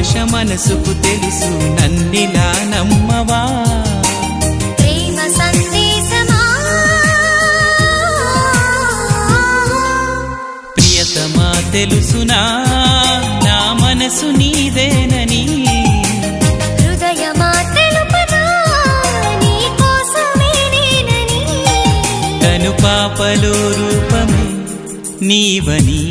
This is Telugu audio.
భాష మనసుకు తెలుసు నన్నిలా నమ్మవా ప్రేమ సందేశమా ప్రియతమా తెలుసునా నా మనసు నీదేనని హృదయమా తెలుపనా నీ కోసమే నేనని కను పాపలో రూపమే నీవని